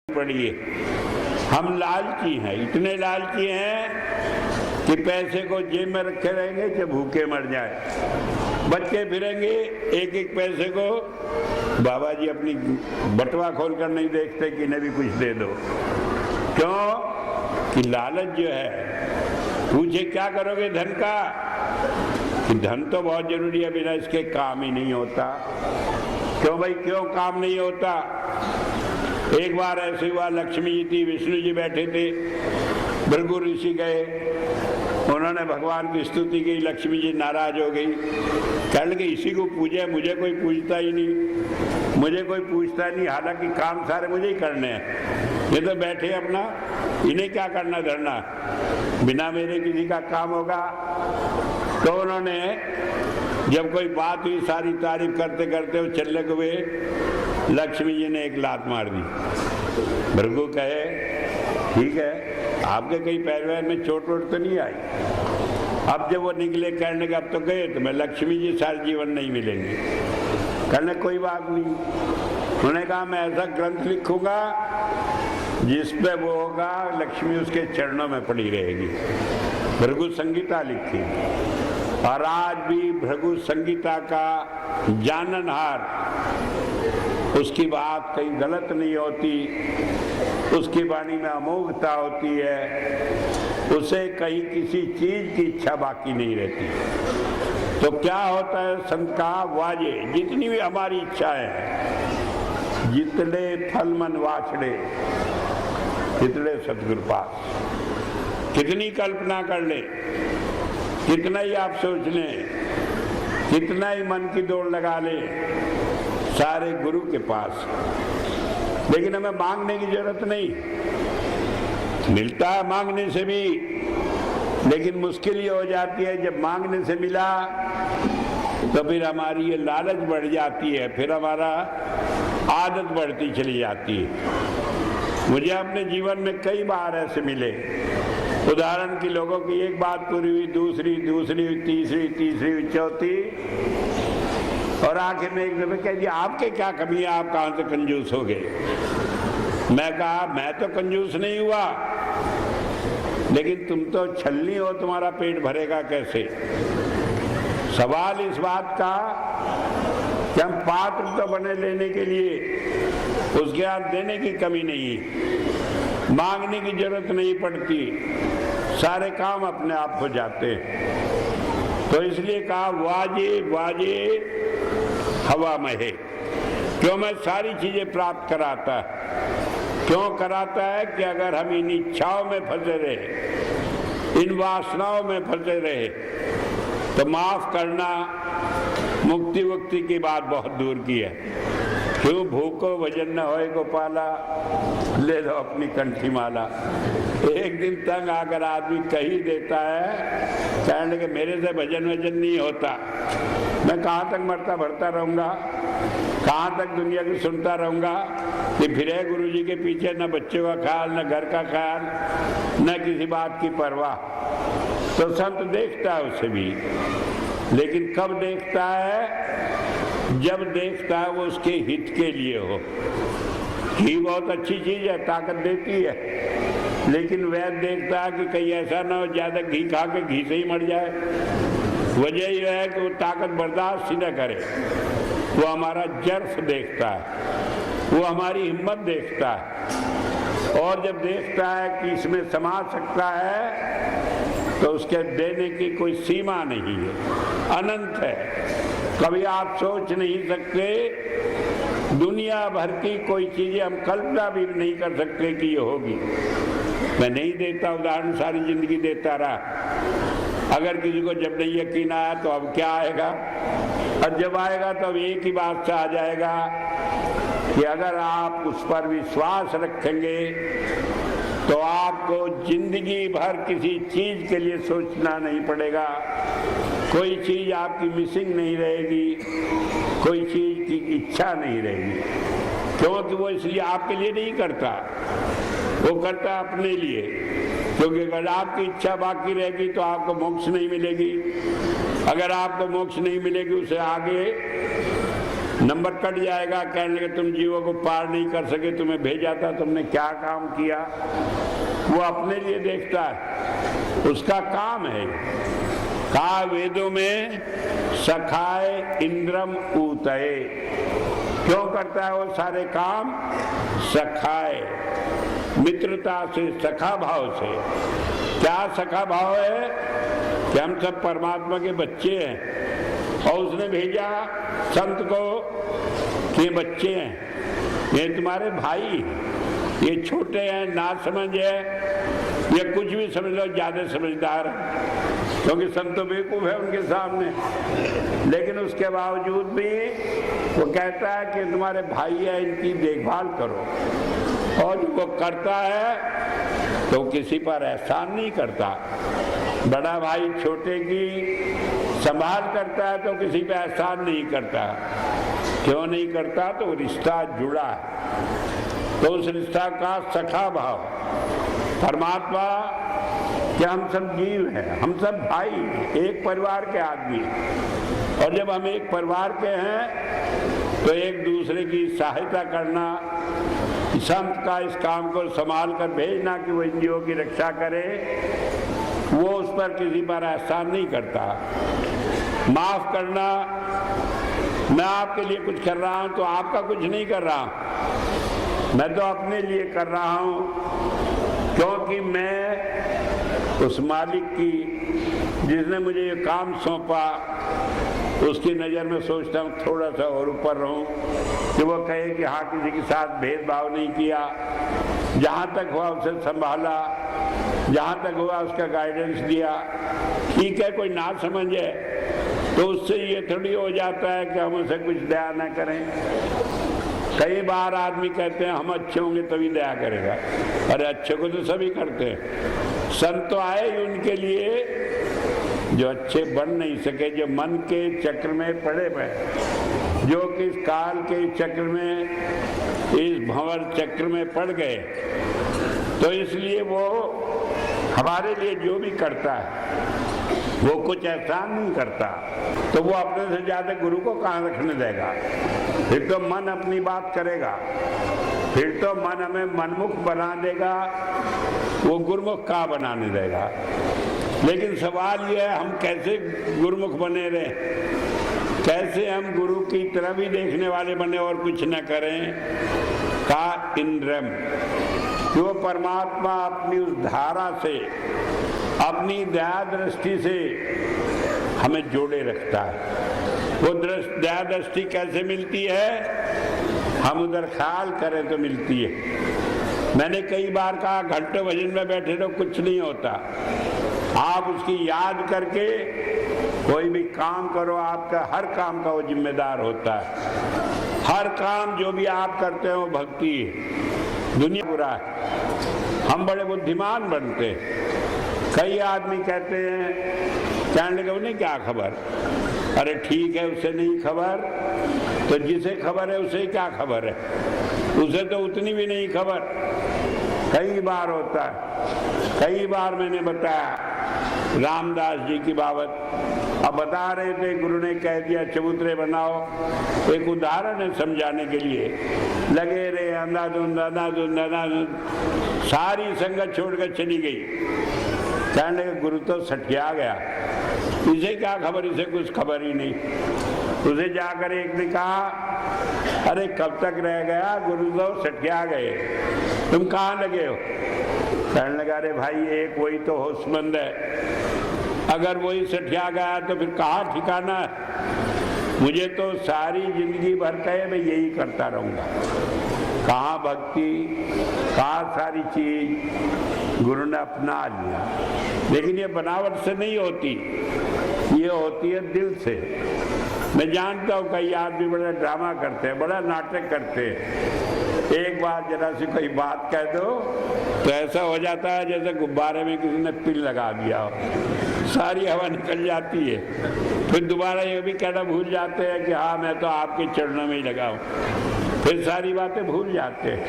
पड़िए। हम लालची हैं, इतने लालची हैं कि पैसे को जेब में रखे रहेंगे चाहे भूखे मर जाए। बच्चे फिरेंगे एक एक पैसे को, बाबा जी अपनी बटवा खोलकर नहीं देखते कि इन्हें भी कुछ दे दो। क्यों? कि लालच जो है। पूछे क्या करोगे धन का? कि धन तो बहुत जरूरी है, बिना इसके काम ही नहीं होता। क्यों भाई, क्यों काम नहीं होता? एक बार ऐसे हुआ, लक्ष्मी जी थी, विष्णु जी बैठे थे, भृगु ऋषि गए, उन्होंने भगवान की स्तुति की, लक्ष्मी जी नाराज हो गई, कहने लगे इसी को पूजे, मुझे कोई पूछता ही नहीं, मुझे कोई पूछता नहीं, हालांकि काम सारे मुझे ही करने हैं, ये तो बैठे अपना, इन्हें क्या करना धरना, बिना मेरे किसी का काम होगा। तो उन्होंने जब कोई बात हुई, सारी तारीफ करते करते वो चलने हुए, लक्ष्मी जी ने एक लात मार दी। भृगु कहे ठीक है, आपके कहीं पैर वैर में चोट वोट तो नहीं आई? अब जब वो निकले कहने का अब तो गए, तो मैं लक्ष्मी जी सारे जीवन नहीं मिलेंगे। कहने कोई बात नहीं। उन्होंने कहा मैं ऐसा ग्रंथ लिखूंगा जिस पे वो होगा, लक्ष्मी उसके चरणों में पड़ी रहेगी। भृगु संगीता लिखी, और आज भी भृगु संगीता का जाननहार, उसकी बात कहीं गलत नहीं होती, उसकी वाणी में अमोघता होती है, उसे कहीं किसी चीज की इच्छा बाकी नहीं रहती। तो क्या होता है संत का वाजे, जितनी भी हमारी इच्छाएं हैं, जितने फल मन वाछड़े, कितने सतगुरु पास, कितनी कल्पना कर ले, कितना ही आप सोच लें, कितना ही मन की दौड़ लगा ले, सारे गुरु के पास। लेकिन हमें मांगने की जरूरत नहीं, मिलता है मांगने से भी, लेकिन मुश्किल ये हो जाती है जब मांगने से मिला तो फिर हमारी ये लालच बढ़ जाती है, फिर हमारा आदत बढ़ती चली जाती है। मुझे अपने जीवन में कई बार ऐसे मिले, उदाहरण की लोगों की एक बात पूरी हुई, दूसरी दूसरी तीसरी तीसरी चौथी, और आखिर में एक दफे कह दिया आपके क्या कमी है, आप कहां से कंजूस हो गए? मैं कहा मैं तो कंजूस नहीं हुआ, लेकिन तुम तो छलनी हो, तुम्हारा पेट भरेगा कैसे? सवाल इस बात का कि हम पात्र तो बने लेने के लिए, उसके बाद देने की कमी नहीं, मांगने की जरूरत नहीं पड़ती, सारे काम अपने आप हो जाते हैं। तो इसलिए कहा वाजे वाजे हवा महे। क्यों? मैं सारी चीजें प्राप्त कराता है। क्यों कराता है? कि अगर हम इन इच्छाओं में फंसे रहे, इन वासनाओं में फंसे रहे, तो माफ करना, मुक्ति मुक्ति की बात बहुत दूर की है। क्यों? भूखो भजन न होए गोपाला, ले लो अपनी कंठी माला। एक दिन तंग आकर आदमी कही देता है, कहने लगे मेरे से भजन वजन नहीं होता, मैं कहाँ तक मरता भरता रहूंगा, कहाँ तक दुनिया की सुनता रहूंगा, कि फिरे गुरु जी के पीछे, न बच्चे का ख्याल, न घर का ख्याल, न किसी बात की परवाह। तो संत देखता है उसे भी, लेकिन कब देखता है? जब देखता है वो उसके हित के लिए हो। घी बहुत अच्छी चीज है, ताकत देती है, लेकिन वैद्य देखता है कि कहीं ऐसा ना हो ज्यादा घी खा के घी से ही मर जाए। वजह यह है कि वो ताकत बर्दाश्त ही न करे। वो हमारा जर्फ देखता है, वो हमारी हिम्मत देखता है, और जब देखता है कि इसमें समा सकता है, तो उसके देने की कोई सीमा नहीं है, अनंत है। कभी आप सोच नहीं सकते, दुनिया भर की कोई चीजें हम कल्पना भी नहीं कर सकते कि ये होगी। मैं नहीं देता उदाहरण, सारी जिंदगी देता रहा। अगर किसी को जब नहीं यकीन आया तो अब क्या आएगा, और जब आएगा तो अब एक ही बात से आ जाएगा कि अगर आप उस पर विश्वास रखेंगे तो आपको जिंदगी भर किसी चीज के लिए सोचना नहीं पड़ेगा, कोई चीज आपकी मिसिंग नहीं रहेगी, कोई चीज की इच्छा नहीं रहेगी। क्योंकि वो इसलिए आपके लिए नहीं करता, वो करता है अपने लिए। क्योंकि अगर आपकी इच्छा बाकी रहेगी तो आपको मोक्ष नहीं मिलेगी, अगर आपको मोक्ष नहीं मिलेगी, उसे आगे नंबर कट जाएगा, कहने लगे तुम जीवों को पार नहीं कर सके, तुम्हें भेजा था, तुमने क्या काम किया। वो अपने लिए देखता है, उसका काम है। कहा वेदों में सखाए इंद्रम ऊतये, क्यों करता है वो सारे काम? सखाए, मित्रता से, सखा भाव से। क्या सखा भाव है? कि हम सब परमात्मा के बच्चे हैं और उसने भेजा संत को कि बच्चे हैं, ये तुम्हारे भाई, ये छोटे हैं, ना समझ है, ये कुछ भी समझ लो, ज्यादा समझदार है, क्योंकि संत तो बेवकूफ है उनके सामने। लेकिन उसके बावजूद भी वो कहता है कि तुम्हारे भाई है, इनकी देखभाल करो। और जो वो करता है तो किसी पर एहसान नहीं करता। बड़ा भाई छोटे की संभाल करता है तो किसी पे एहसान नहीं करता। क्यों नहीं करता? तो रिश्ता जुड़ा है, तो उस रिश्ता का सखा भाव। परमात्मा क्या, हम सब जीव हैं, हम सब भाई हैं, एक परिवार के आदमी। और जब हम एक परिवार के हैं तो एक दूसरे की सहायता करना, संत का इस काम को संभाल कर भेजना कि वो इंद्रियों की रक्षा करे, वो उस पर किसी पर एहसान नहीं करता। माफ करना, मैं आपके लिए कुछ कर रहा हूं तो आपका कुछ नहीं कर रहा, मैं तो अपने लिए कर रहा हूं, क्योंकि मैं उस मालिक की, जिसने मुझे ये काम सौंपा, उसकी नज़र में सोचता हूँ थोड़ा सा और ऊपर रहूं, कि वो कहे कि हाँ, किसी के साथ भेदभाव नहीं किया, जहाँ तक हुआ उसे संभाला, जहाँ तक हुआ उसका गाइडेंस दिया। ठीक है, कोई ना समझे तो उससे ये थोड़ी हो जाता है कि हम उसे कुछ दया न करें। कई बार आदमी कहते हैं हम अच्छे होंगे तभी दया करेगा। अरे अच्छे को तो सभी करते हैं। संत तो आए ही उनके लिए जो अच्छे बन नहीं सके, जो मन के चक्र में पड़े हुए, जो कि इस काल के चक्र में, इस भंवर चक्र में पड़ गए। तो इसलिए वो हमारे लिए जो भी करता है वो कुछ एहसान नहीं करता, तो वो अपने से ज्यादा गुरु को कहाँ रखने देगा। फिर तो मन अपनी बात करेगा, फिर तो मन हमें मनमुख बना देगा, वो गुरुमुख कहाँ बनाने देगा। लेकिन सवाल ये है, हम कैसे गुरुमुख बने रहे, कैसे हम गुरु की तरह भी देखने वाले बने और कुछ न करें। का इंद्रम, जो परमात्मा अपनी उस धारा से, अपनी दया दृष्टि से हमें जोड़े रखता है। वो दया दृष्टि कैसे मिलती है? हम उधर ख्याल करें तो मिलती है। मैंने कई बार कहा, घंटों भजन में बैठे तो कुछ नहीं होता, आप उसकी याद करके कोई भी काम करो, आपका हर काम का वो जिम्मेदार होता है। हर काम जो भी आप करते हो भक्ति है। दुनिया बुरा है, हम बड़े बुद्धिमान बनते। कई आदमी कहते हैं, कहने लगे उन्हें क्या खबर। अरे ठीक है, उसे नहीं खबर तो जिसे खबर है उसे क्या खबर है, उसे तो उतनी भी नहीं खबर। कई बार होता है, कई बार मैंने बताया रामदास जी की बाबत। अब बता रहे थे, गुरु ने कह दिया चबूतरे बनाओ, एक उदाहरण है समझाने के लिए। लगे रहे अंधाधुंध अंधाधुंध अंधाधुंध, सारी संगत छोड़कर चली गई। कहने लगे गुरु तो सठिया गया, इसे क्या खबर, इसे कुछ खबर ही नहीं। उसे जाकर एक ने कहा, अरे कब तक रह गया, गुरु तो सठिया गए, तुम कहाँ लगे हो। कहने लगा, अरे भाई एक वही तो होशमंद है, अगर वही सठिया गया तो फिर कहाँ ठिकाना है। मुझे तो सारी जिंदगी भर कहे मैं यही करता रहूँगा। कहाँ भक्ति, कहाँ सारी चीज गुरु ने अपना लिया। लेकिन ये बनावट से नहीं होती, ये होती है दिल से। मैं जानता हूँ कई आदमी बड़ा ड्रामा करते हैं, बड़ा नाटक करते हैं। एक बार जरा सी कोई बात कह दो तो ऐसा हो जाता है जैसे गुब्बारे में किसी ने पिन लगा दिया हो, सारी हवा निकल जाती है। फिर दोबारा ये भी कहना भूल जाते हैं कि हाँ मैं तो आपके चरणों में ही लगा हूँ, फिर सारी बातें भूल जाते हैं।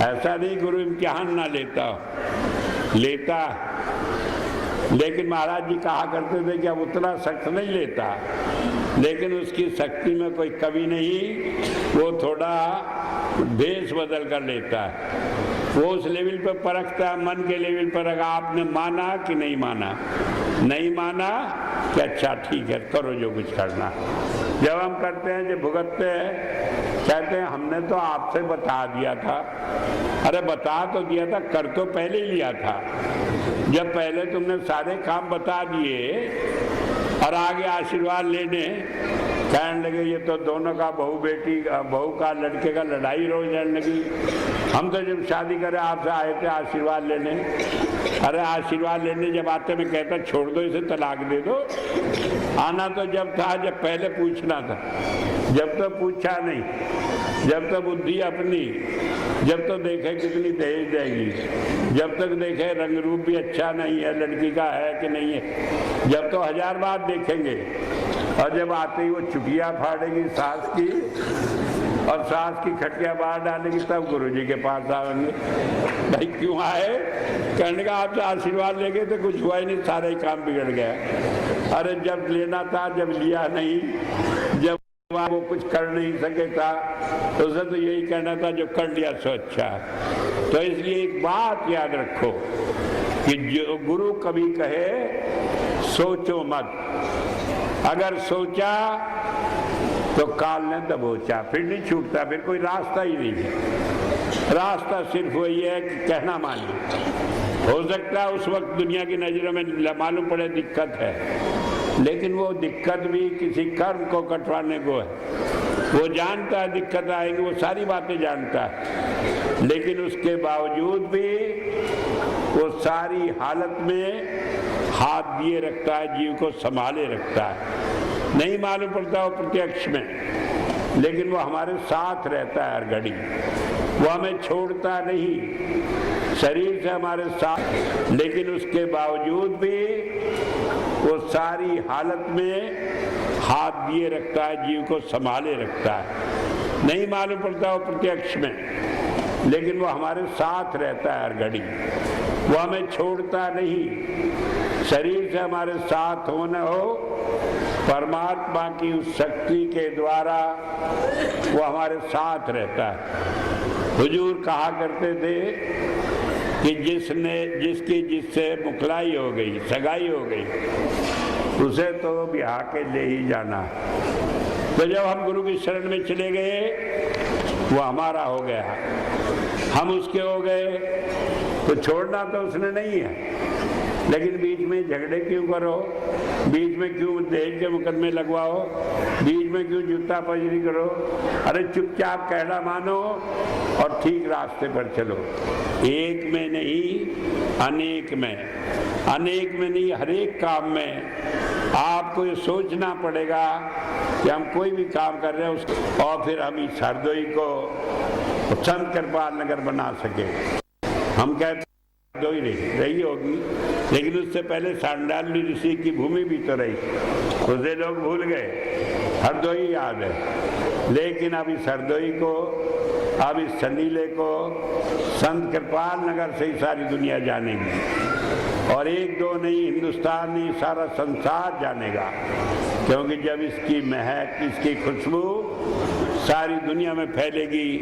ऐसा नहीं गुरु इम्तिहान ना लेता, लेता लेकिन महाराज जी कहा करते थे कि अब उतना सख्त नहीं लेता, लेकिन उसकी सख्ती में कोई कमी नहीं, वो थोड़ा भेष बदल कर लेता है। वो उस लेवल पर परखता है, मन के लेवल पर, अगर आपने माना कि नहीं माना, नहीं माना कि अच्छा ठीक है करो जो कुछ करना। जब हम करते हैं, जब भुगतते हैं, कहते हैं हमने तो आपसे बता दिया था। अरे बता तो दिया था, कर तो पहले ही लिया था। जब पहले तुमने सारे काम बता दिए और आगे आशीर्वाद लेने कहने लगे, ये तो दोनों का बहू का लड़के का लड़ाई रोज लड़ने लगी। हम तो जब शादी करे आपसे आए थे आशीर्वाद लेने। अरे आशीर्वाद लेने जब आते मैं कहता छोड़ दो इसे, तलाक दे दो। आना तो जब था जब पहले पूछना था, जब तो पूछा नहीं, जब तो बुद्धि अपनी, जब तो देखे कितनी दहेज देगी, जब तक देखे रंग रूप भी अच्छा नहीं है लड़की का है कि नहीं है, जब तो 1000 बात देखेंगे। और जब आते ही वो चुटिया फाड़ेगी सास की और सास की खटिया बाहर डालेगी, तब गुरुजी के पास आएंगे। भाई क्यों आए? कहने का आपसे आशीर्वाद लेके तो कुछ हुआ ही नहीं, सारे काम बिगड़ गया। अरे जब लेना था जब लिया नहीं, जब वो कुछ कर नहीं सके था, उसे तो यही कहना था जो कर लिया सो अच्छा। तो इसलिए एक बात याद रखो कि जो गुरु कभी कहे सोचो मत, अगर सोचा तो काल ने दबोचा, फिर नहीं छूटता, फिर कोई रास्ता ही नहीं है। रास्ता सिर्फ वही है कि कहना मानिए। हो सकता है उस वक्त दुनिया की नजरों में मालूम पड़े दिक्कत है, लेकिन वो दिक्कत भी किसी कर्म को कटवाने को है। वो जानता है दिक्कत आएगी, वो सारी बातें जानता है, लेकिन उसके बावजूद भी वो सारी हालत में हाथ दिए रखता है, जीव को संभाले रखता है। नहीं मालूम पड़ता वो प्रत्यक्ष में, लेकिन वो हमारे साथ रहता है हर घड़ी। वो हमें छोड़ता नहीं, शरीर से हमारे साथ, लेकिन उसके बावजूद भी वो सारी हालत में हाथ दिए रखता है, जीव को संभाले रखता है। नहीं मालूम पड़ता वो प्रत्यक्ष में, लेकिन वो हमारे साथ रहता है हर घड़ी। वो हमें छोड़ता नहीं, शरीर से हमारे साथ होना हो, परमात्मा की उस शक्ति के द्वारा वो हमारे साथ रहता है। हुजूर कहा करते थे कि जिसकी जिससे मुखलाई हो गई, सगाई हो गई, उसे तो ब्याह के ले ही जाना। तो जब हम गुरु की शरण में चले गए, वो हमारा हो गया, हम उसके हो गए, तो छोड़ना तो उसने नहीं है। लेकिन बीच में झगड़े क्यों करो, बीच में क्यों दहेज के मुकदमे लगवाओ, बीच में क्यों जूता पजरी करो? अरे चुपचाप कहना मानो और ठीक रास्ते पर चलो। एक में नहीं, अनेक में, अनेक में नहीं, हर एक काम में आपको ये सोचना पड़ेगा कि हम कोई भी काम कर रहे हैं उसको, और फिर हम इस हरदोई को संत कृपाल नगर बना सके। हम कहते हरदोई रही होगी, लेकिन उससे पहले सांडाली ऋषि की भूमि भी तो रही, उसे लोग भूल गए, हरदोई याद है। लेकिन अब इस हरदोई को, अब इस संडीले को संत कृपाल नगर से ही सारी दुनिया जानेगी, और एक दो नहीं, हिंदुस्तान नहीं, सारा संसार जानेगा। क्योंकि जब इसकी महक, इसकी खुशबू सारी दुनिया में फैलेगी,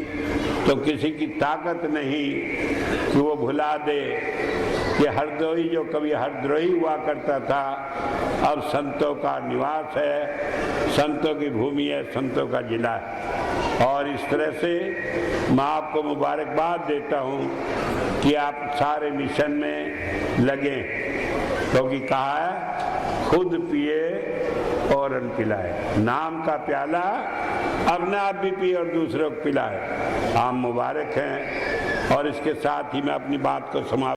तो किसी की ताकत नहीं कि वो भुला दे कि हरदोई जो कभी हरद्रोही हुआ करता था, अब संतों का निवास है, संतों की भूमि है, संतों का जिला है। और इस तरह से मैं आपको मुबारकबाद देता हूँ कि आप सारे मिशन में लगे, क्योंकि कहा है खुद पिए और अन्न पिलाए, नाम का प्याला अपने आप भी पिए और दूसरों को पिलाए। आप मुबारक हैं। और इसके साथ ही मैं अपनी बात को समाप्त